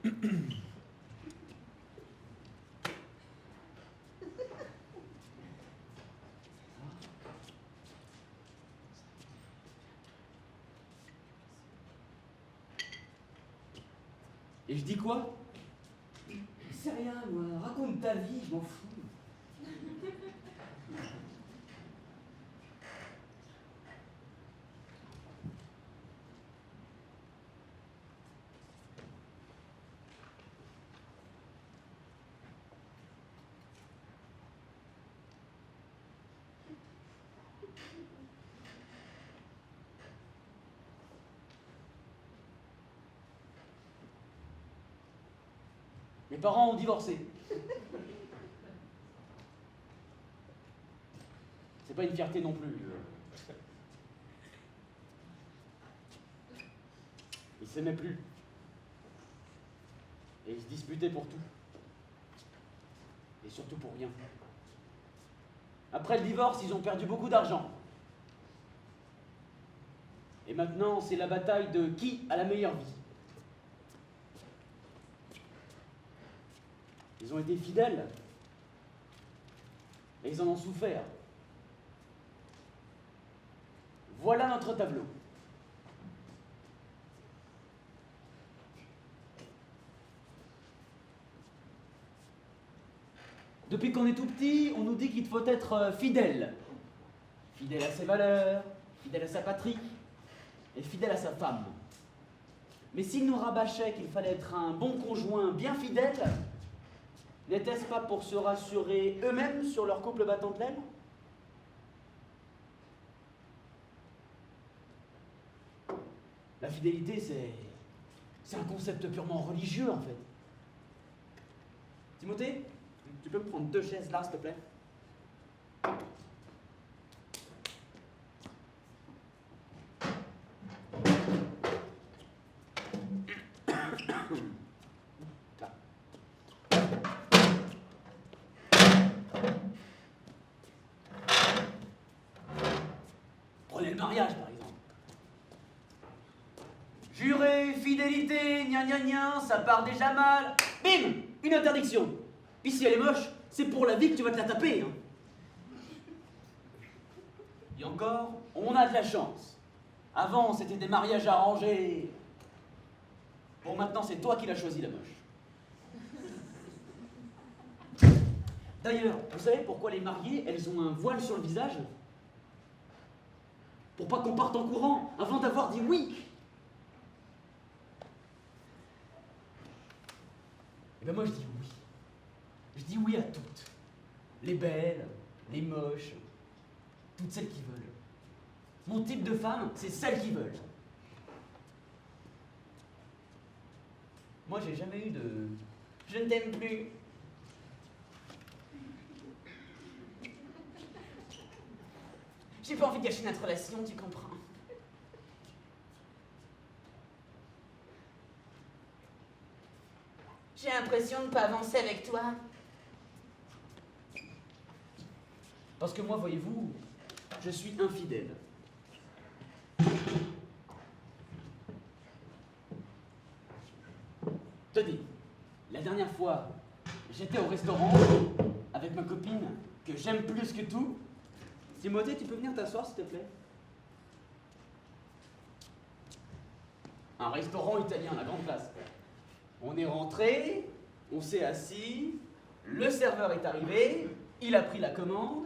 Et je dis quoi? C'est rien, moi. Raconte ta vie, je m'en fous. Mes parents ont divorcé. C'est pas une fierté non plus. Ils s'aimaient plus. Et ils se disputaient pour tout. Et surtout pour rien. Après le divorce, ils ont perdu beaucoup d'argent. Et maintenant, c'est la bataille de qui a la meilleure vie. Ils ont été fidèles. Et ils en ont souffert. Voilà notre tableau. Depuis qu'on est tout petit, on nous dit qu'il faut être fidèle. Fidèle à ses valeurs, fidèle à sa patrie, et fidèle à sa femme. Mais s'ils nous rabâchaient qu'il fallait être un bon conjoint bien fidèle, n'était-ce pas pour se rassurer eux-mêmes sur leur couple battant de l'aile? La fidélité, c'est un concept purement religieux, en fait. Timothée, tu peux me prendre 2 chaises là, s'il te plaît? Prenez le mariage, par exemple. Juré, fidélité, gna gna gna, ça part déjà mal. Bim! Une interdiction. Puis si elle est moche, c'est pour la vie que tu vas te la taper. Hein. Et encore, on a de la chance. Avant, c'était des mariages arrangés. Bon, maintenant, c'est toi qui l'as choisi, la moche. D'ailleurs, vous savez pourquoi les mariées, elles ont un voile sur le visage? Pour pas qu'on parte en courant avant d'avoir dit oui. Et ben moi je dis oui. Je dis oui à toutes. Les belles, les moches, toutes celles qui veulent. Mon type de femme, c'est celles qui veulent. Moi j'ai jamais eu de je ne t'aime plus. J'ai pas envie de gâcher notre relation, tu comprends. J'ai l'impression de ne pas avancer avec toi. Parce que moi, voyez-vous, je suis infidèle. Tenez, la dernière fois, j'étais au restaurant avec ma copine que j'aime plus que tout. Timothée, tu peux venir t'asseoir, s'il te plaît? Un restaurant italien, la grande place. On est rentré, on s'est assis, le serveur est arrivé, il a pris la commande.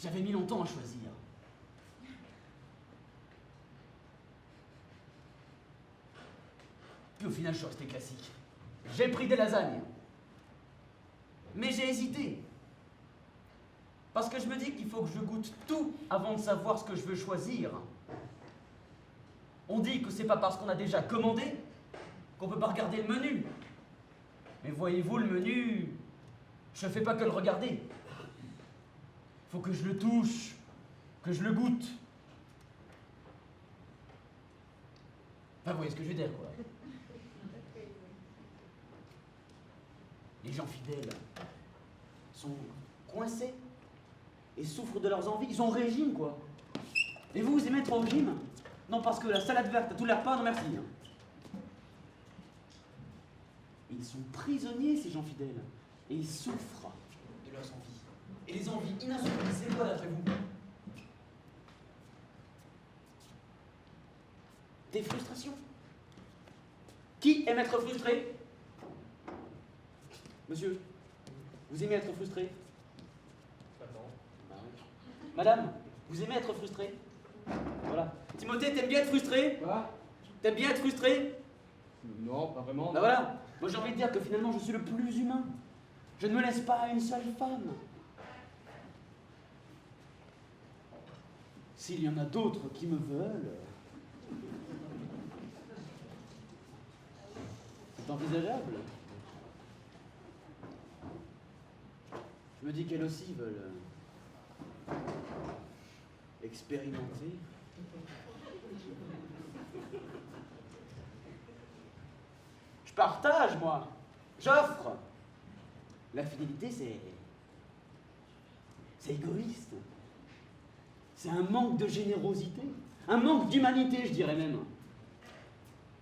J'avais mis longtemps à choisir. Puis au final, je suis resté classique. J'ai pris des lasagnes. Mais j'ai hésité. Parce que je me dis qu'il faut que je goûte tout avant de savoir ce que je veux choisir. On dit que c'est pas parce qu'on a déjà commandé qu'on peut pas regarder le menu. Mais voyez-vous, le menu, je fais pas que le regarder. Faut que je le touche, que je le goûte. Enfin, vous voyez ce que je veux dire, quoi. ces gens fidèles sont coincés et souffrent de leurs envies. Ils sont au régime, quoi. Et vous aimez être au régime? Non, parce que la salade verte à tous les repas, non merci. Ils sont prisonniers, ces gens fidèles. Et ils souffrent de leurs envies. Et les envies inassouvies, c'est quoi d'après vous? Des frustrations. Qui aime être frustré? Monsieur, vous aimez être frustré? Bah oui. Madame, vous aimez être frustré? Voilà. Timothée, t'aimes bien être frustré? Quoi? T'aimes bien être frustré? Non, pas vraiment. Bah voilà. Moi j'ai envie de dire que finalement je suis le plus humain. Je ne me laisse pas à une seule femme. S'il y en a d'autres qui me veulent, c'est envisageable. Je me dis qu'elles aussi veulent expérimenter. Je partage, moi. J'offre. La fidélité, c'est égoïste. C'est un manque de générosité. Un manque d'humanité, je dirais même.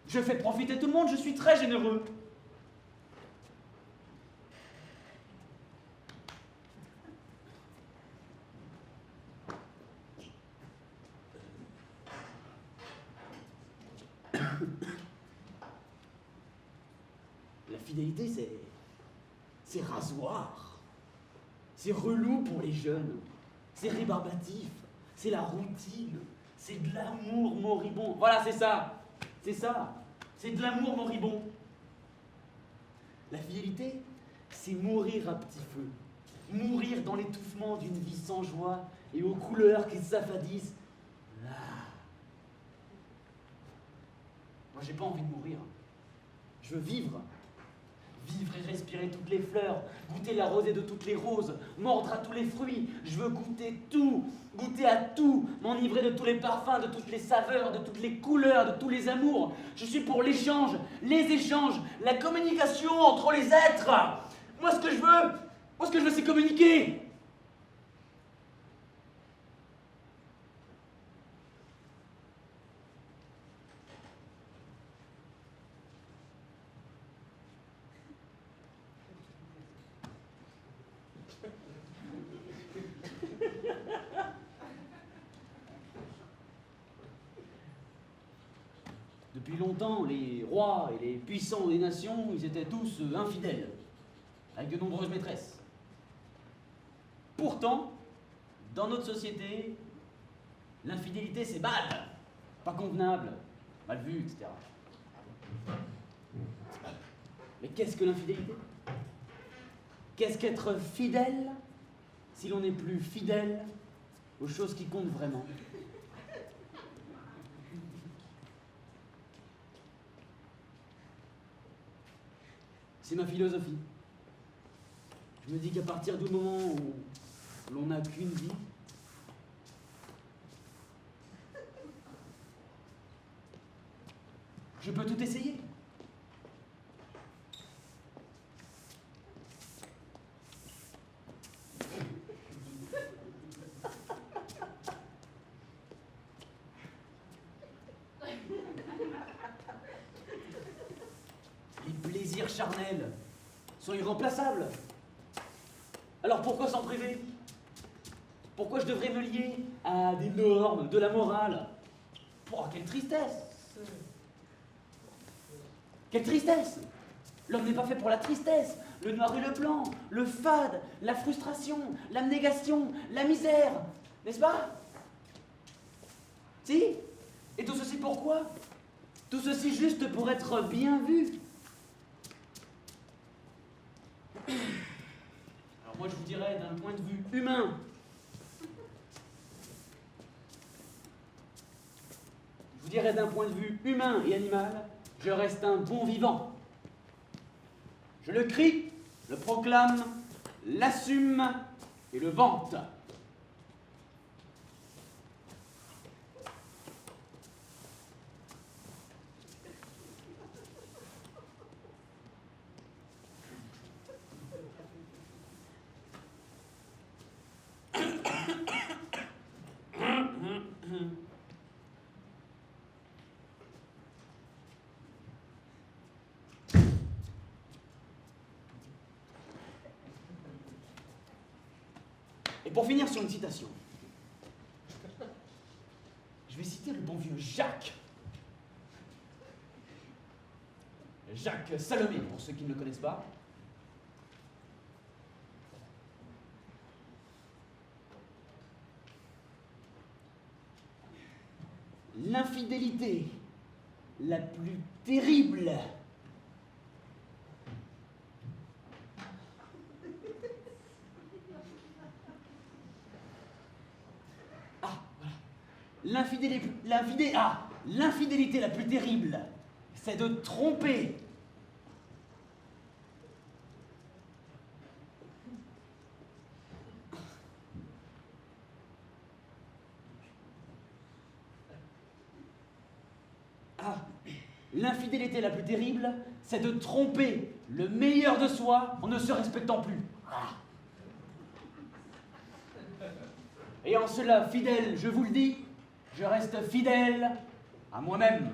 Je fais profiter tout le monde, je suis très généreux. La fidélité, c'est rasoir. C'est relou pour les jeunes. C'est rébarbatif. C'est la routine. C'est de l'amour moribond. Voilà, c'est ça. C'est ça. C'est de l'amour moribond. La fidélité, c'est mourir à petit feu. Mourir dans l'étouffement d'une vie sans joie et aux couleurs qui s'affadissent. Là. Moi, j'ai pas envie de mourir. Je veux vivre. Vivre et respirer toutes les fleurs, goûter la rosée de toutes les roses, mordre à tous les fruits. Je veux goûter tout, goûter à tout, m'enivrer de tous les parfums, de toutes les saveurs, de toutes les couleurs, de tous les amours. Je suis pour l'échange, les échanges, la communication entre les êtres. Moi, ce que je veux, c'est communiquer. Depuis longtemps, les rois et les puissants des nations, ils étaient tous infidèles, avec de nombreuses maîtresses. Pourtant, dans notre société, l'infidélité c'est mal, pas convenable, mal vu, etc. Mais qu'est-ce que l'infidélité? Qu'est-ce qu'être fidèle si l'on n'est plus fidèle aux choses qui comptent vraiment? C'est ma philosophie. Je me dis qu'à partir du moment où l'on n'a qu'une vie, je peux tout essayer. Les plaisirs charnels sont irremplaçables. Alors pourquoi s'en priver? Pourquoi je devrais me lier à des normes, de la morale? Oh, quelle tristesse! Quelle tristesse! L'homme n'est pas fait pour la tristesse, le noir et le blanc, le fade, la frustration, l'abnégation, la misère, n'est-ce pas? Si? Et tout ceci pourquoi? Tout ceci juste pour être bien vu. Alors moi je vous dirais d'un point de vue humain, d'un point de vue humain et animal, je reste un bon vivant. Je le crie, le proclame, l'assume et le vante. pour finir sur une citation, je vais citer le bon vieux Jacques. Jacques Salomé, pour ceux qui ne le connaissent pas. L'infidélité la plus terrible l'infidélité la plus terrible, c'est de tromper. L'infidélité la plus terrible, c'est de tromper le meilleur de soi en ne se respectant plus. Et en cela, fidèle, je vous le dis, je reste fidèle à moi-même.